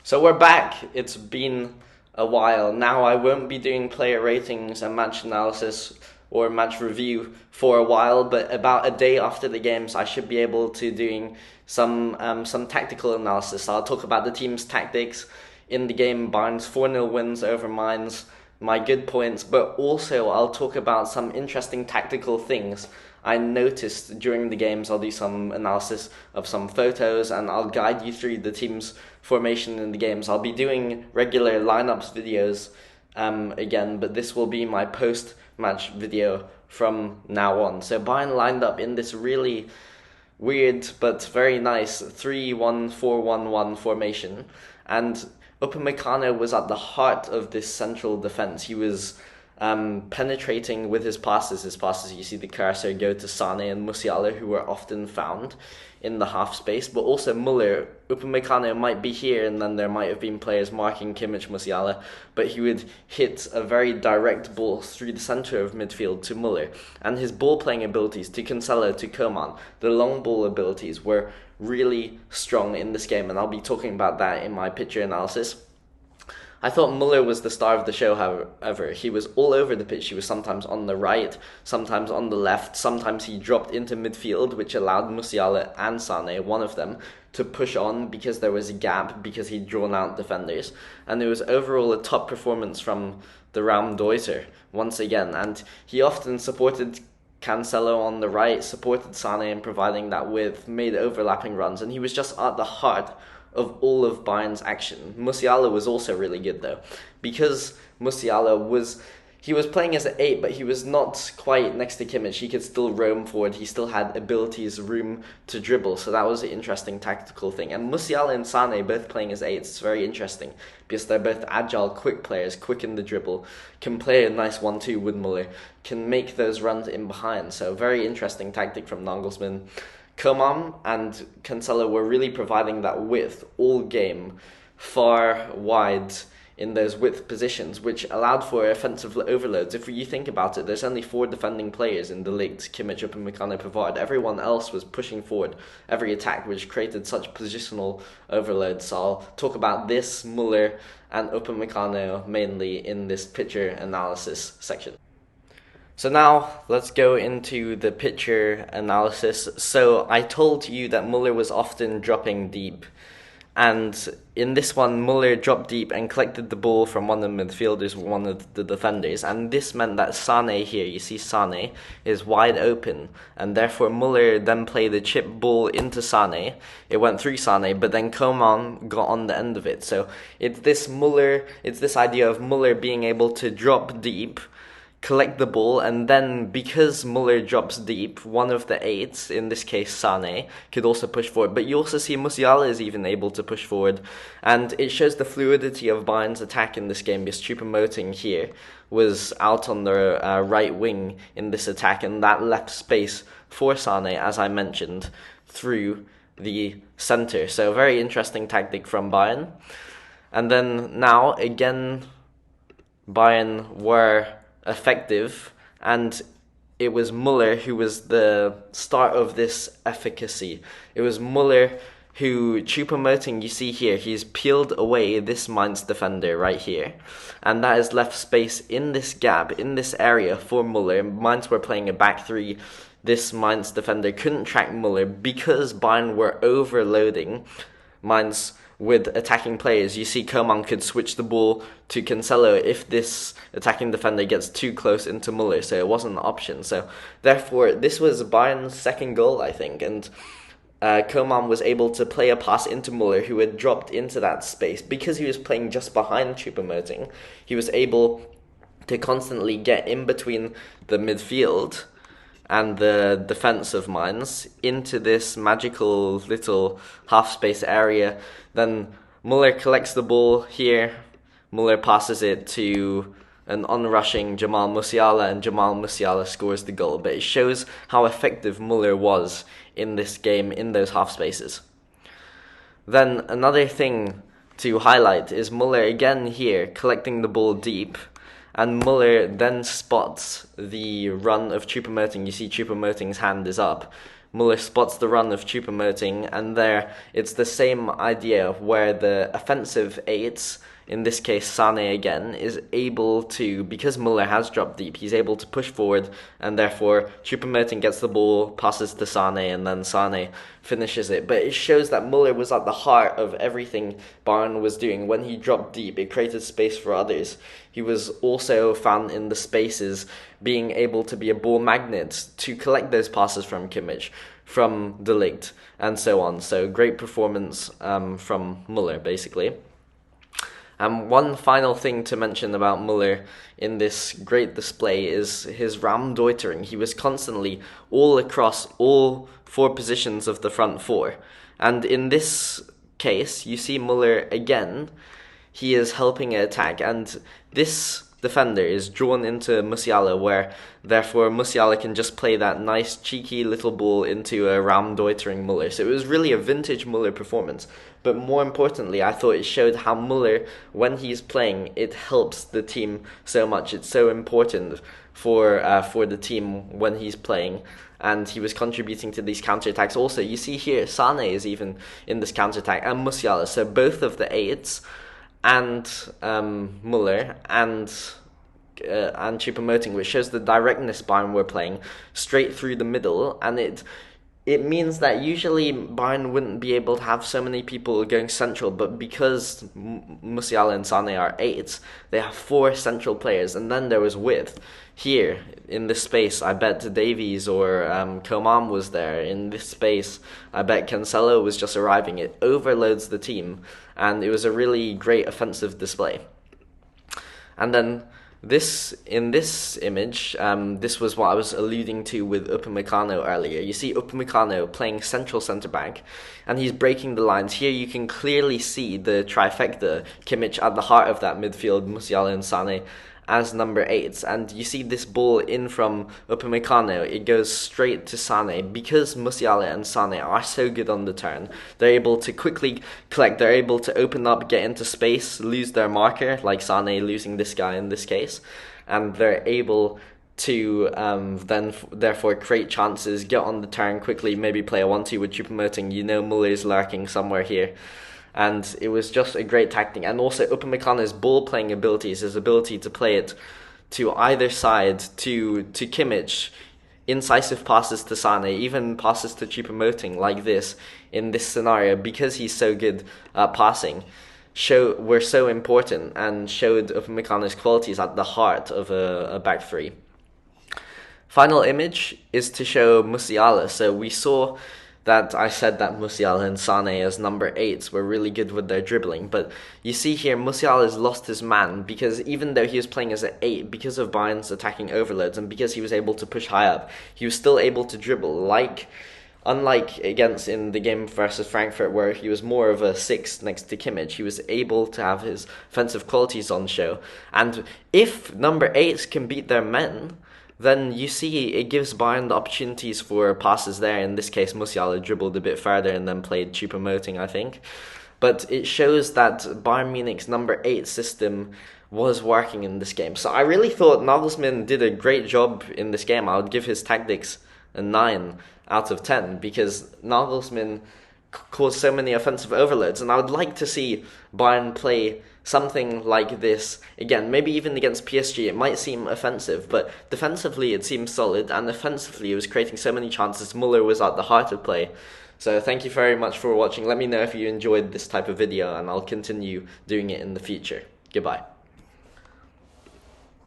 So we're back. It's been a while. Now I won't be doing player ratings and match analysis or match review for a while, but about a day after the games I should be able to doing some tactical analysis. I'll talk about the team's tactics in the game, Bayern's 4-0 wins over Mainz, my good points, but also I'll talk about some interesting tactical things I noticed during the games. I'll do some analysis of some photos and I'll guide you through the team's formation in the games. I'll be doing regular lineups videos again, but this will be my post-match video from now on. So Bayern lined up in this really weird but very nice 3-1-4-1-1 formation, and Upamecano was at the heart of this central defense. He was penetrating with his passes. You see the cursor go to Sané and Musiala, who were often found in the half space, but also Muller. Upamecano might be here, and then there might have been players marking Kimmich, Musiala, but he would hit a very direct ball through the centre of midfield to Muller. And his ball-playing abilities, to Cancelo, to Coman, the long ball abilities were really strong in this game, and I'll be talking about that in my picture analysis. I thought Muller was the star of the show, however. He was all over the pitch. He was sometimes on the right, sometimes on the left, sometimes he dropped into midfield, which allowed Musiala and Sané, one of them, to push on because there was a gap, because he'd drawn out defenders. And it was overall a top performance from the Raumdeuter, once again. And he often supported Cancelo on the right, supported Sané in providing that width, made overlapping runs, and he was just at the heart of all of Bayern's action. Musiala was also really good though, because Musiala was playing as an 8, but he was not quite next to Kimmich. He could still roam forward. He still had abilities, room to dribble. So that was an interesting tactical thing. And Musiala and Sané both playing as 8s. It's very interesting because they're both agile, quick players, quick in the dribble, can play a nice 1-2 with Muller, can make those runs in behind. So very interesting tactic from Nagelsmann. Coman and Cancelo were really providing that width all game, far wide in those width positions, which allowed for offensive overloads. If you think about it, there's only 4 defending players in the league: Kimmich, Upamecano, Pavard. Everyone else was pushing forward every attack, which created such positional overload. So I'll talk about this, Muller and Upamecano, mainly in this picture analysis section. So now let's go into the picture analysis. So I told you that Muller was often dropping deep, and in this one Muller dropped deep and collected the ball from one of the midfielders, one of the defenders, and this meant that Sané here, you see Sané, is wide open, and therefore Muller then played a chip ball into Sané. It went through Sané, but then Coman got on the end of it. So it's this idea of Muller being able to drop deep, collect the ball, and then because Muller drops deep, one of the 8s, in this case Sané, could also push forward. But you also see Musiala is even able to push forward, and it shows the fluidity of Bayern's attack in this game, because Choupo-Moting here was out on the right wing in this attack, and that left space for Sané, as I mentioned, through the centre. So very interesting tactic from Bayern. And then now again Bayern were effective, and it was Muller who was the start of this efficacy. It was Muller who, Choupo-Moting, you see here, he's peeled away this Mainz defender right here, and that has left space in this gap, in this area for Muller. Mainz were playing a back 3. This Mainz defender couldn't track Muller because Bayern were overloading Mainz with attacking players. You see Coman could switch the ball to Cancelo if this attacking defender gets too close into Muller, so it wasn't an option. So therefore this was Bayern's second goal, I think, and Coman was able to play a pass into Muller, who had dropped into that space. Because he was playing just behind Choupo-Moting, he was able to constantly get in between the midfield and the defense of Mainz into this magical little half-space area. Then Muller collects the ball here. Muller passes it to an onrushing Jamal Musiala, and Jamal Musiala scores the goal. But it shows how effective Muller was in this game, in those half-spaces. Then another thing to highlight is Muller again here, collecting the ball deep. And Muller then spots the run of Choupo-Moting. You see Choupo-Moting's hand is up. Muller spots the run of Choupo-Moting, and there it's the same idea where the offensive eights, in this case Sané again, is able to, because Muller has dropped deep, he's able to push forward, and therefore Choupo-Moting gets the ball, passes to Sané, and then Sané finishes it. But it shows that Muller was at the heart of everything Bayern was doing. When he dropped deep, it created space for others. He was also found in the spaces, being able to be a ball magnet to collect those passes from Kimmich, from De Ligt, and so on. So great performance from Muller, basically. One final thing to mention about Muller in this great display is his Raumdeutering. He was constantly all across all four positions of the front four. And in this case, you see Muller again. He is helping an attack, and this defender is drawn into Musiala, where therefore Musiala can just play that nice cheeky little ball into a Raumdeutering Muller. So it was really a vintage Muller performance. But more importantly, I thought it showed how Muller, when he's playing, it helps the team so much. It's so important for the team when he's playing, and he was contributing to these counterattacks. Also, you see here, Sané is even in this counterattack, and Musiala. So both of the eights, and Muller, and Choupo-Moting, which shows the directness Bayern were playing straight through the middle, and it means that usually Bayern wouldn't be able to have so many people going central, but because Musiala and Sané are eights, they have four central players, and then there was width. Here, in this space, I bet Davies or Coman was there. In this space, I bet Cancelo was just arriving. It overloads the team, and it was a really great offensive display. And then in this image, this was what I was alluding to with Upamecano earlier. You see Upamecano playing central centre-back, and he's breaking the lines. Here you can clearly see the trifecta, Kimmich at the heart of that midfield, Musiala and Sané as number 8s, and you see this ball in from Upamecano, it goes straight to Sané. Because Musiala and Sané are so good on the turn, they're able to quickly collect, they're able to open up, get into space, lose their marker, like Sané losing this guy in this case, and they're able to then therefore create chances, get on the turn quickly, maybe play a 1-2 with Choupo-Moting. You know Muller's lurking somewhere here. And it was just a great tactic. And also Upamecano's ball-playing abilities, his ability to play it to either side, to Kimmich, incisive passes to Sané, even passes to Choupo-Moting like this, in this scenario, because he's so good at passing, were so important and showed Upamecano's qualities at the heart of a back three. Final image is to show Musiala. So we saw that I said that Musiala and Sané as number 8s were really good with their dribbling, but you see here Musiala has lost his man, because even though he was playing as an 8, because of Bayern's attacking overloads and because he was able to push high up, he was still able to dribble, unlike against in the game versus Frankfurt, where he was more of a 6 next to Kimmich. He was able to have his offensive qualities on show, and if number 8s can beat their men, then you see it gives Bayern the opportunities for passes there. In this case, Musiala dribbled a bit further and then played Choupo-Moting, I think. But it shows that Bayern Munich's number 8 system was working in this game. So I really thought Nagelsmann did a great job in this game. I would give his tactics a 9 out of 10, because Nagelsmann caused so many offensive overloads, and I would like to see Bayern play something like this again, maybe even against PSG. It might seem offensive, but defensively it seems solid, and offensively it was creating so many chances. Muller was at the heart of play. So thank you very much for watching. Let me know if you enjoyed this type of video, and I'll continue doing it in the future. Goodbye.